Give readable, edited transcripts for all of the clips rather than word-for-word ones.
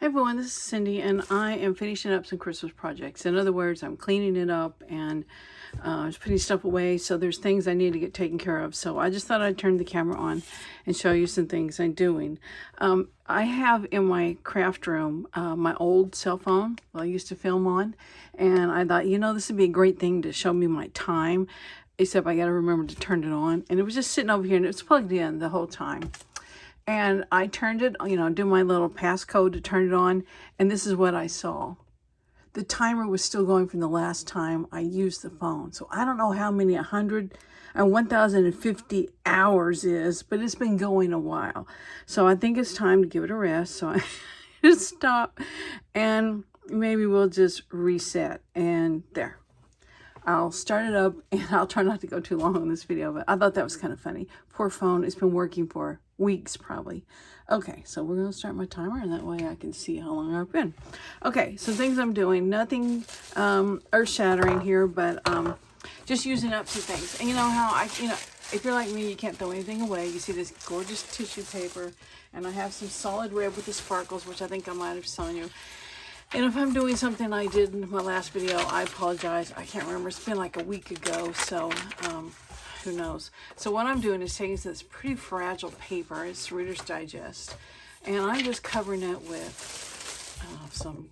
Hey everyone, this is Cindy, and I am finishing up some Christmas projects. In other words, I'm cleaning it up and just putting stuff away, so there's things I need to get taken care of. So I just thought I'd turn the camera on and show you some things I'm doing. I have in my craft room my old cell phone I used to film on, and I thought, this would be a great thing to show me my time, except I got to remember to turn it on. And it was just sitting over here, and it was plugged in the whole time. And I turned it, do my little passcode to turn it on, and this is what I saw. The timer was still going from the last time I used the phone. So I don't know how many 1,050 hours is, but it's been going a while. So I think it's time to give it a rest. So I just stop, and maybe we'll just reset, and there. I'll start it up, and I'll try not to go too long on this video, but I thought that was kind of funny. Poor phone, it's been working for weeks probably. Okay, so we're going to start my timer, and that way I can see how long I've been. Okay, so things I'm doing, nothing earth-shattering here, but just using up some things. And you know how if you're like me, you can't throw anything away. You see this gorgeous tissue paper, and I have some solid red with the sparkles, which I think I might have shown you. And if I'm doing something I did in my last video, I apologize. I can't remember. It's been like a week ago, so who knows. So what I'm doing is taking this pretty fragile paper. It's Reader's Digest. And I'm just covering it with some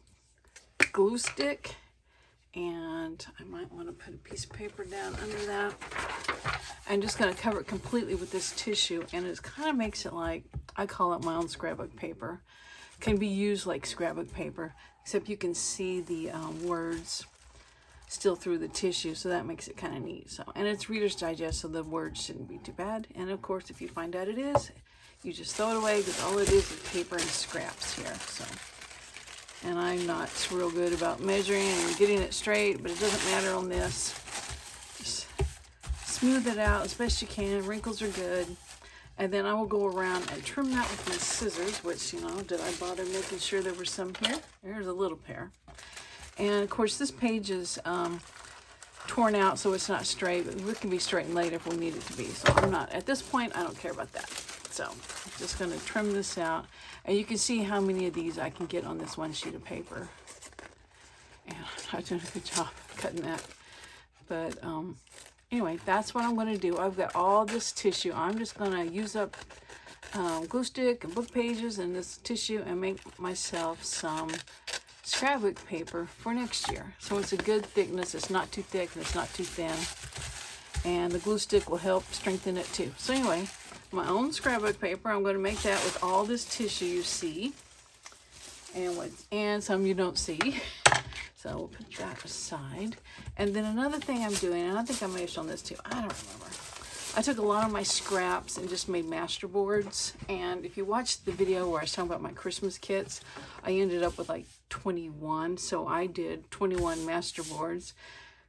glue stick. And I might want to put a piece of paper down under that. I'm just going to cover it completely with this tissue. And it kind of makes it like, I call it my own scrapbook paper. Can be used like scrapbook paper, except you can see the words still through the tissue, so that makes it kind of neat. So, and it's Reader's Digest, so the words shouldn't be too bad. And of course, if you find out it is, you just throw it away, because all it is paper and scraps here. So, and I'm not real good about measuring and getting it straight, but it doesn't matter on this. Just smooth it out as best you can. Wrinkles are good. And then I will go around and trim that with my scissors, which, did I bother making sure there were some here? There's a little pair. And, of course, this page is torn out, so it's not straight, but it can be straightened later if we need it to be. So I'm not, at this point, I don't care about that. So I'm just going to trim this out. And you can see how many of these I can get on this one sheet of paper. And I'm doing a good job cutting that. But, anyway, that's what I'm going to do. I've got all this tissue. I'm just going to use up glue stick and book pages and this tissue and make myself some scrapbook paper for next year. So it's a good thickness. It's not too thick and it's not too thin. And the glue stick will help strengthen it too. So anyway, my own scrapbook paper, I'm going to make that with all this tissue you see. And some you don't see. So we'll put that aside. And then another thing I'm doing, and I think I may have shown this too, I don't remember. I took a lot of my scraps and just made master boards. And if you watched the video where I was talking about my Christmas kits, I ended up with like 21. So I did 21 master boards.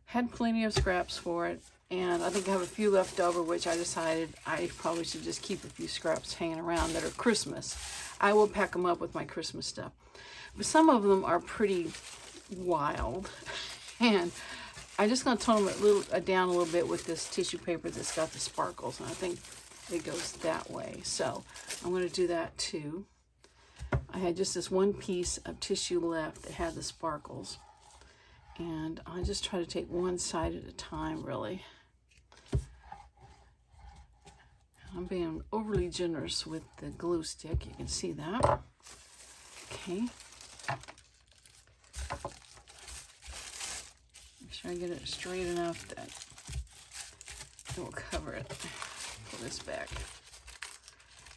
Had plenty of scraps for it. And I think I have a few left over, which I decided I probably should just keep a few scraps hanging around that are Christmas. I will pack them up with my Christmas stuff. But some of them are pretty wild, and I'm just going to tone them down a little bit with this tissue paper that's got the sparkles, and I think it goes that way. So I'm going to do that too. I had just this one piece of tissue left that had the sparkles, and I just try to take one side at a time, really. I'm being overly generous with the glue stick. You can see that. Okay. Make sure I get it straight enough that it will cover it. Pull this back.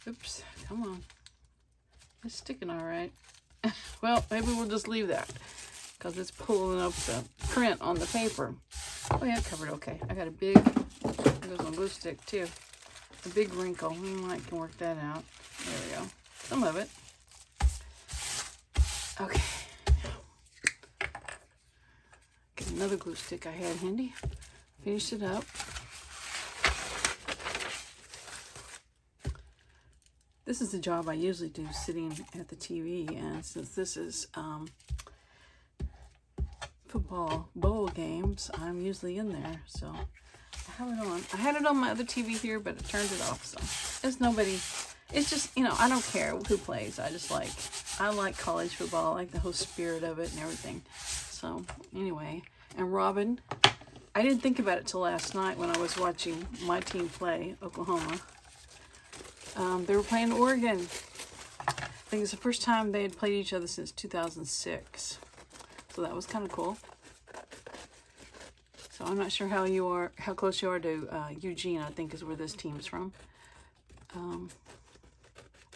Oops, come on. It's sticking all right. Well, maybe we'll just leave that because it's pulling up the print on the paper. Oh yeah, covered okay. I got a big, there's my glue stick too. A big wrinkle. We might can work that out. There we go. Some of it. Okay. Get another glue stick I had handy. Finish it up. This is the job I usually do sitting at the TV, and since this is football bowl games, I'm usually in there, so I have it on. I had it on my other TV here, but it turned it off, so there's nobody it's just, you know, I don't care who plays. I like college football. I like the whole spirit of it and everything. So anyway, and Robin, I didn't think about it till last night when I was watching my team play, Oklahoma. They were playing Oregon. I think it's the first time they had played each other since 2006. So that was kind of cool. So I'm not sure how close you are to Eugene, I think is where this team's from.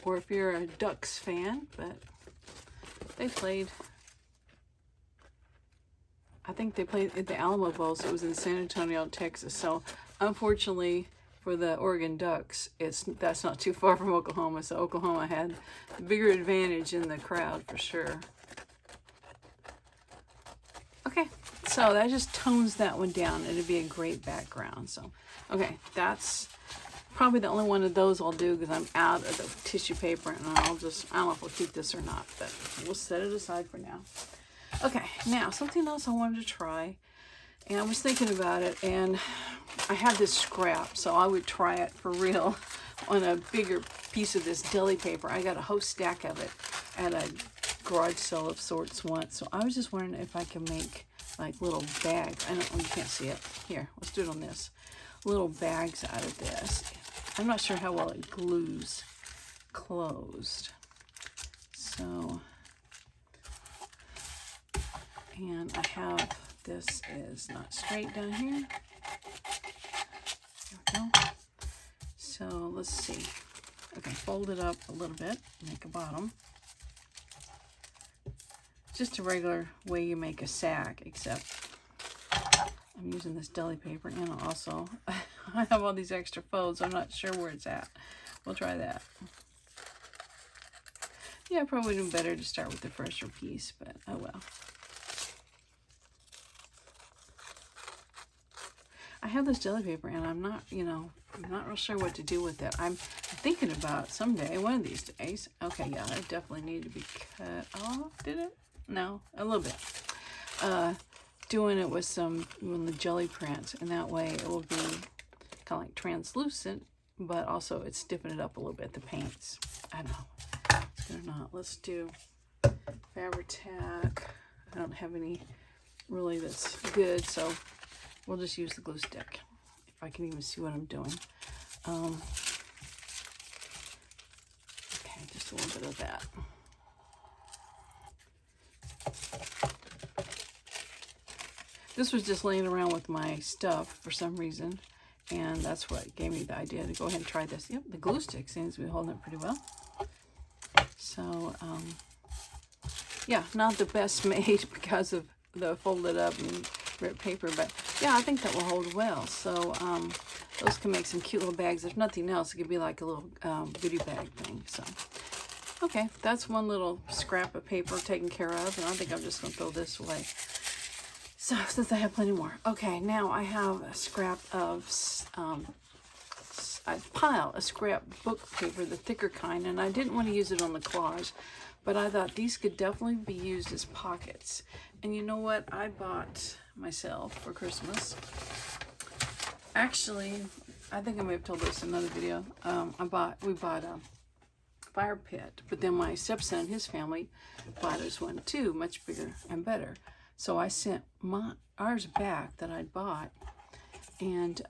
Or if you're a Ducks fan, but they played, I think they played at the Alamo Bowl, so it was in San Antonio, Texas. So unfortunately for the Oregon Ducks, that's not too far from Oklahoma, so Oklahoma had the bigger advantage in the crowd for sure. Okay, so that just tones that one down. It'd be a great background. So, okay, that's probably the only one of those I'll do because I'm out of the tissue paper, and I don't know if I'll keep this or not, but we'll set it aside for now. Okay, now something else I wanted to try, and I was thinking about it, and I have this scrap, so I would try it for real on a bigger piece of this deli paper. I got a whole stack of it at a garage sale of sorts once, so I was just wondering if I can make like little bags. I don't, you can't see it. Here, let's do it on this. Little bags out of this. I'm not sure how well it glues closed. So, and I have, this is not straight down here. There we go. So let's see. Okay, fold it up a little bit, make a bottom. Just a regular way you make a sack, except I'm using this deli paper, and also I have all these extra folds. I'm not sure where it's at. We'll try that. Yeah, probably do better to start with the fresher piece, but oh well. I have this deli paper, and I'm not, you know, I'm not real sure what to do with it. I'm thinking about someday, one of these days. Okay, yeah, that definitely need to be cut off. Did it? No, a little bit. Doing it with some the jelly prints, and that way it will be kind of like translucent, but also it's stiffen it up a little bit, the paints. I don't know. It's good or not. Let's do Fabri-Tac. I don't have any really that's good, so we'll just use the glue stick, if I can even see what I'm doing. Okay, just a little bit of that. This was just laying around with my stuff for some reason, and that's what gave me the idea to go ahead and try this. Yep, the glue stick seems to be holding it pretty well. So, yeah, not the best made because of the folded up and ripped paper, but yeah, I think that will hold well. So, those can make some cute little bags. If nothing else, it could be like a little goodie bag thing. So, okay, that's one little scrap of paper taken care of, and I think I'm just going to throw this away. So, since I have plenty more. Okay, now I have a scrap of, a scrapbook paper, the thicker kind, and I didn't want to use it on the collage, but I thought these could definitely be used as pockets. And you know what I bought myself for Christmas? Actually, I think I may have told this in another video. We bought a fire pit, but then my stepson and his family bought us one too, much bigger and better. So I sent ours back that I'd bought, and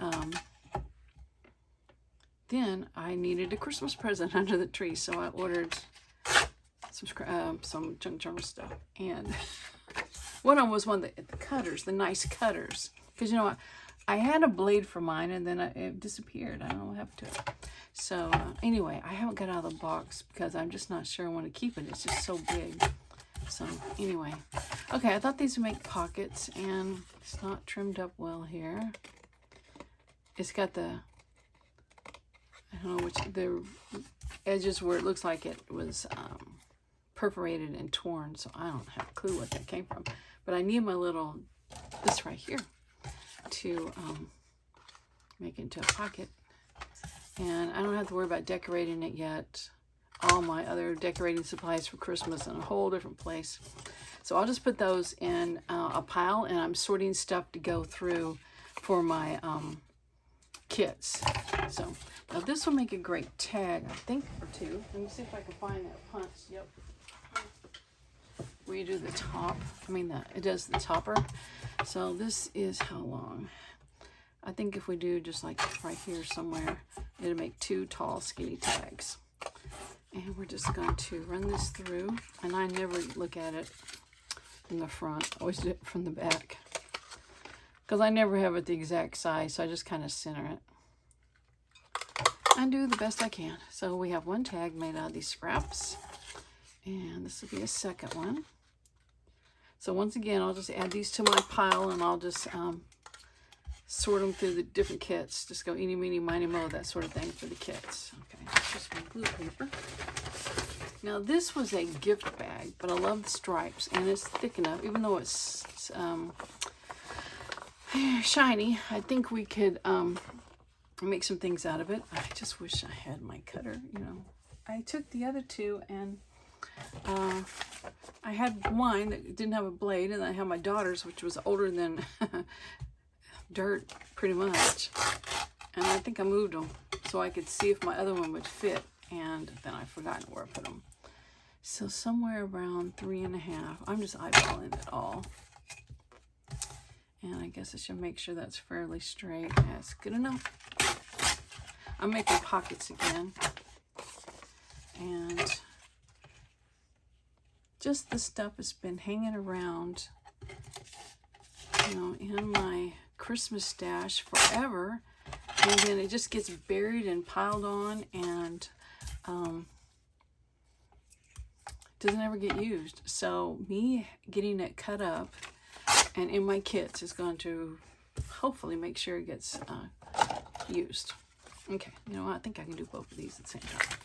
then I needed a Christmas present under the tree, so I ordered some junk journal stuff, and one of them was one of the cutters, the nice cutters, because you know what, I had a blade for mine, and then it disappeared. I don't know what happened to it. So anyway, I haven't got out of the box because I'm just not sure I want to keep it. It's just so big. So anyway, okay, I thought these would make pockets, and it's not trimmed up well here. It's got the, I don't know which, the edges where it looks like it was perforated and torn, so I don't have a clue what that came from. But I need my little, this right here, to make it into a pocket. And I don't have to worry about decorating it yet. All my other decorating supplies for Christmas in a whole different place. So I'll just put those in a pile, and I'm sorting stuff to go through for my kits. So now this will make a great tag, I think, or two. Let me see if I can find that punch. Yep. Where you do the top. I mean, it does the topper. So this is how long? I think if we do just like right here somewhere, it'll make 2 tall skinny tags. And we're just going to run this through. And I never look at it in the front. I always do it from the back. Because I never have it the exact size, so I just kind of center it. And do the best I can. So we have 1 tag made out of these scraps. And this will be a second one. So once again, I'll just add these to my pile, and I'll just sort them through the different kits. Just go eeny, meeny, miny, mo, that sort of thing for the kits. Okay, just my glue paper. Now this was a gift bag, but I love the stripes, and it's thick enough, even though it's shiny. I think we could make some things out of it. I just wish I had my cutter, you know. I took the other 2 and I had mine that didn't have a blade, and I had my daughter's, which was older than dirt, pretty much. And I think I moved them so I could see if my other one would fit, and then I forgot where I put them. So somewhere around 3.5. I'm just eyeballing it all. And I guess I should make sure that's fairly straight. That's good enough. I'm making pockets again. And just the stuff has been hanging around, you know, in my Christmas stash forever, and then it just gets buried and piled on, and doesn't ever get used. So me getting it cut up and in my kits is going to hopefully make sure it gets used. Okay, you know what? I think I can do both of these at the same time.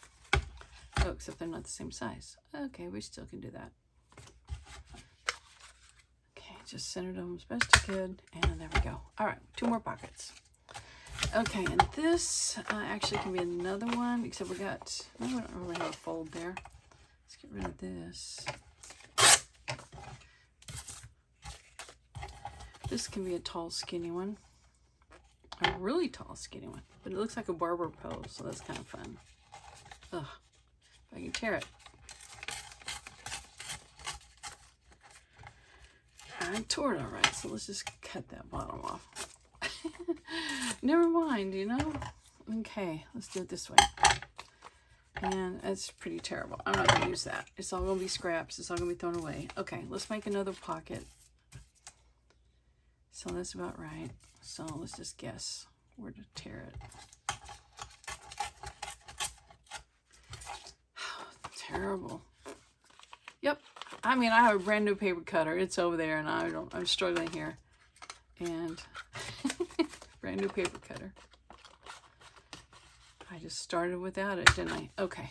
Oh, except they're not the same size. Okay, we still can do that. Okay, just centered them as best I could, and there we go. All right, 2 more pockets. Okay, and this actually can be another one, except we got, I don't really have a fold there. Let's get rid of this. This can be a tall, skinny one. A really tall, skinny one. But it looks like a barber pose, so that's kind of fun. Ugh. I can tear it. I tore it all right, so let's just cut that bottom off. Never mind, you know? Okay, let's do it this way. And it's pretty terrible. I'm not going to use that. It's all going to be scraps. It's all going to be thrown away. Okay, let's make another pocket. So that's about right. So let's just guess where to tear it. Terrible. Yep. I mean, I have a brand new paper cutter. It's over there, and I'm struggling here. And brand new paper cutter. I just started without it, didn't I? Okay.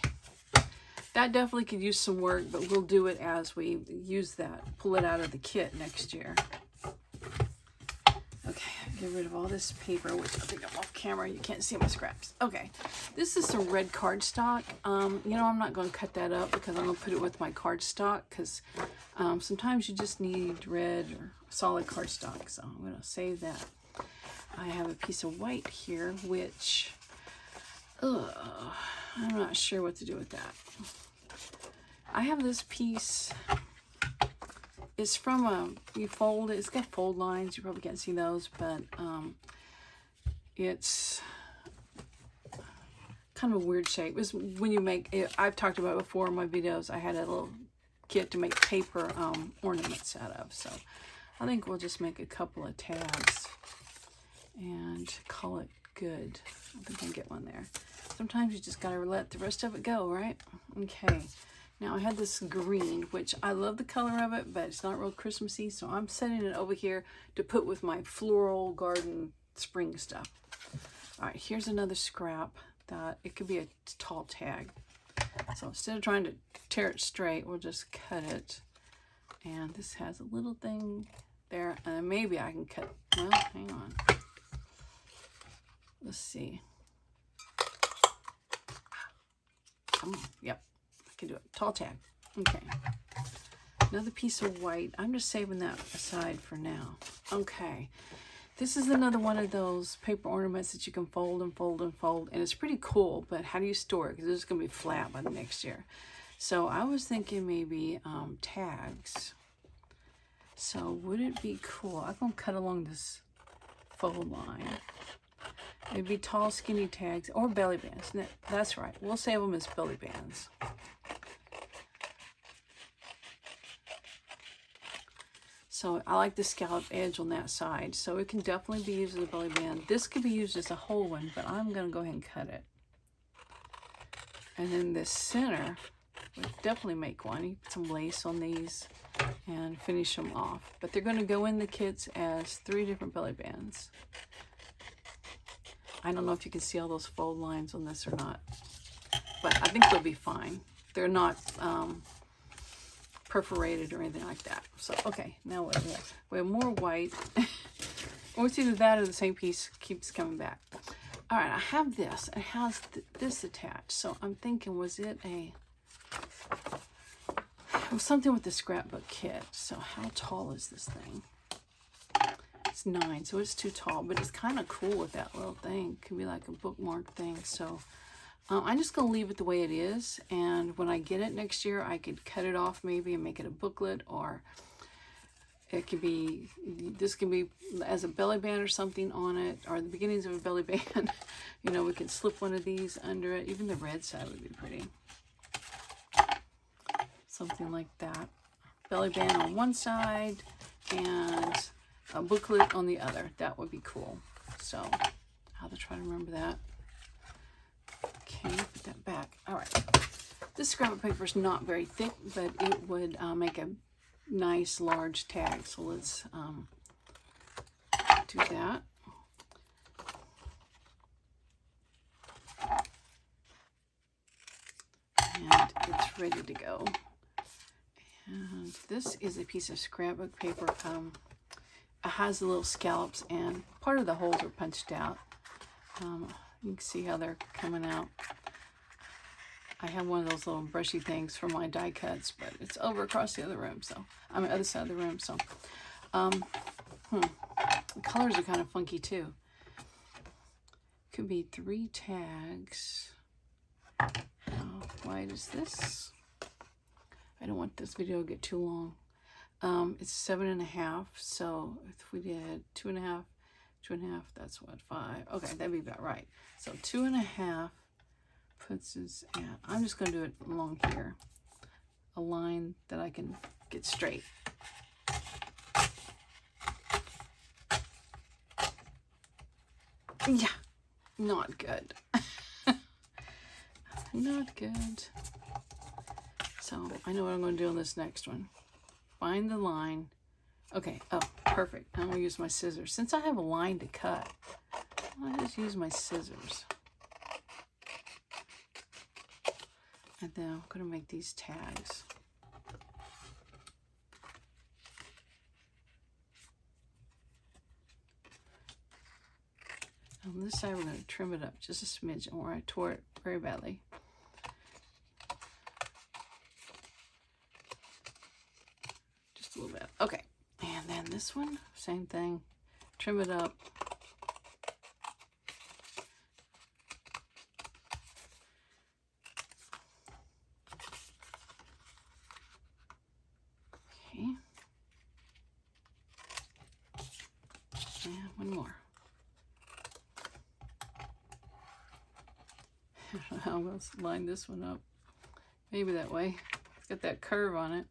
That definitely could use some work, but we'll do it as we use that. Pull it out of the kit next year. Okay, get rid of all this paper, which I think I'm off camera. You can't see my scraps. Okay, this is some red cardstock. You know, I'm not going to cut that up because I'm going to put it with my cardstock, because sometimes you just need red or solid cardstock. So I'm going to save that. I have a piece of white here, which I'm not sure what to do with that. I have this piece. It's from you fold it. It's got fold lines. You probably can't see those, but it's kind of a weird shape. It's when you make it. I've talked about it before in my videos. I had a little kit to make paper ornaments out of. So I think we'll just make a couple of tabs and call it good. I think I can get one there. Sometimes you just gotta let the rest of it go, right? Okay. Now I had this green, which I love the color of it, but it's not real Christmassy, so I'm setting it over here to put with my floral garden spring stuff. All right, here's another scrap that it could be a tall tag. So instead of trying to tear it straight, we'll just cut it. And this has a little thing there, and then maybe I can cut, well, hang on. Let's see. Come on, yep. Can do it. Tall tag. Okay. Another piece of white. I'm just saving that aside for now. Okay. This is another one of those paper ornaments that you can fold and fold and fold, and it's pretty cool, but how do you store it? Because it's going to be flat by the next year. So I was thinking maybe tags. So would it be cool? I'm going to cut along this fold line. It'd be tall, skinny tags or belly bands. That's right. We'll save them as belly bands. So I like the scallop edge on that side. So it can definitely be used as a belly band. This could be used as a whole one, but I'm going to go ahead and cut it. And then the center would definitely make one. You put some lace on these and finish them off. But they're going to go in the kits as 3 different belly bands. I don't know if you can see all those fold lines on this or not, but I think they'll be fine. They're not perforated or anything like that. So, okay, now what do we have? We have more white. Or it's either that or the same piece keeps coming back. All right, I have this. It has this attached. So I'm thinking, was it was something with the scrapbook kit. So how tall is this thing? It's 9, so it's too tall, but it's kind of cool with that little thing. It can be like a bookmark thing. So I'm just going to leave it the way it is, and when I get it next year, I could cut it off maybe and make it a booklet, or it could be, this can be as a belly band or something on it, or the beginnings of a belly band. You know, we could slip one of these under it. Even the red side would be pretty. Something like that. Belly band on one side and a booklet on the other. That would be cool. So I'll have to try to remember that. Okay, put that back. All right. This scrapbook paper is not very thick, but it would make a nice large tag. So let's do that. And it's ready to go. And this is a piece of scrapbook paper. It has the little scallops, and part of the holes are punched out. You can see how they're coming out. I have one of those little brushy things for my die cuts, but it's over across the other room, so I'm the other side of the room. So, the colors are kind of funky too. Could be 3 tags. How wide is this? I don't want this video to get too long. It's 7.5, so if we did 2.5, 2.5, that's what, 5. Okay, that'd be about right. So 2.5 puts us at, I'm just going to do it along here, a line that I can get straight. Yeah, not good. Not good. So I know what I'm going to do on this next one. Find the line. Okay, oh, perfect. I'm going to use my scissors. Since I have a line to cut, I'll just use my scissors. And then I'm going to make these tags. On this side, we're going to trim it up just a smidge, or I tore it very badly. Just a little bit. Okay. And then this one, same thing. Trim it up. Okay. And one more. I don't know how I'm going to line this one up. Maybe that way. It's got that curve on it.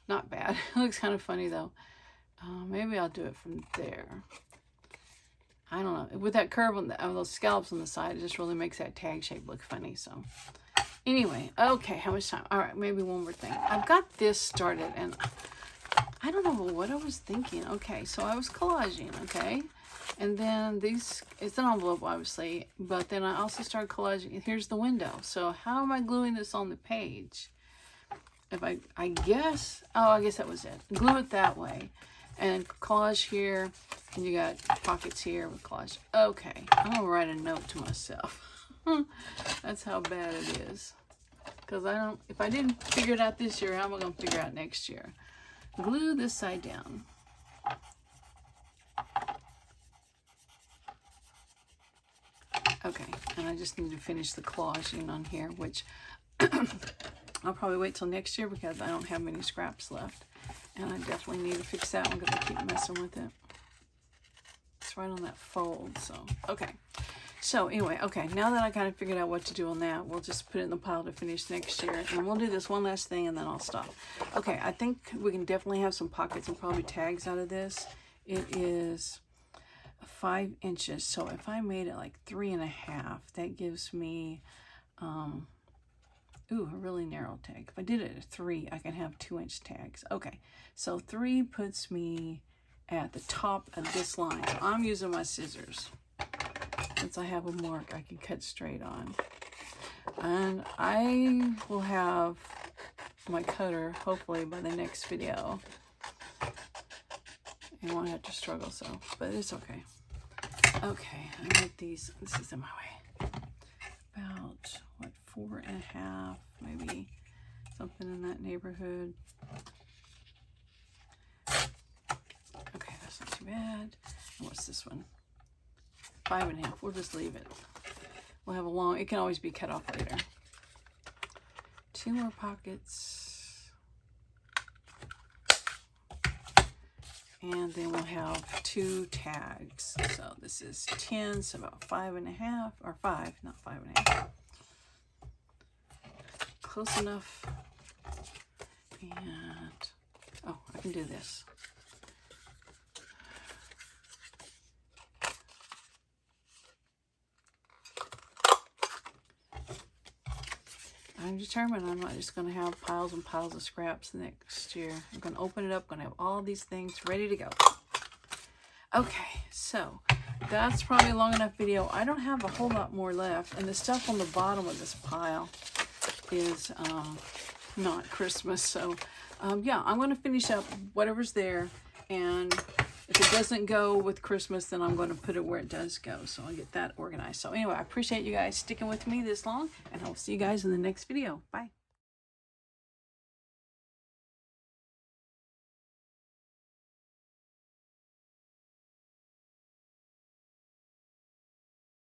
Not bad. It looks kind of funny though. Maybe I'll do it from there. I don't know. With that curve on those scallops on the side, it just really makes that tag shape look funny. So anyway, okay, how much time? All right, maybe one more thing. I've got this started, and I don't know what I was thinking. Okay, so I was collaging, okay? And then these, it's an envelope, obviously, but then I also started collaging. Here's the window. So how am I gluing this on the page? If I guess, oh, I guess that was it. Glue it that way. And collage here, and you got pockets here with collage. Okay, I'm gonna write a note to myself. That's how bad it is. Because if I didn't figure it out this year, how am I gonna figure it out next year? Glue this side down. Okay, and I just need to finish the collaging on here, which I'll probably wait till next year because I don't have many scraps left. And I definitely need to fix that one because I keep messing with it. It's right on that fold, so, okay. So anyway, okay, now that I kind of figured out what to do on that, we'll just put it in the pile to finish next year. And we'll do this one last thing and then I'll stop. Okay, I think we can definitely have some pockets and probably tags out of this. It is 5 inches. So if I made it like 3.5, that gives me, ooh, a really narrow tag. If I did it at 3, I can have 2-inch tags. Okay, so 3 puts me at the top of this line. So I'm using my scissors. Since I have a mark I can cut straight on. And I will have my cutter hopefully by the next video. I won't have to struggle so, but it's okay. Okay, I make these, this is in my way. About, what, 4.5, maybe something in that neighborhood. Okay, that's not too bad. And what's this one? 5.5. We'll just leave it. We'll have a long, it can always be cut off later. 2 more pockets. And then we'll have 2 tags. So this is 10, so about 5.5, or 5, not 5.5. Close enough. And, oh, I can do this. I'm determined I'm not just going to have piles and piles of scraps next year. I'm going to open it up, going to have all these things ready to go. Okay, so that's probably a long enough video. I don't have a whole lot more left, and the stuff on the bottom of this pile is not Christmas. So yeah, I'm going to finish up whatever's there, and if it doesn't go with Christmas, then I'm going to put it where it does go. So I'll get that organized. So anyway, I appreciate you guys sticking with me this long, and I'll see you guys in the next video. Bye.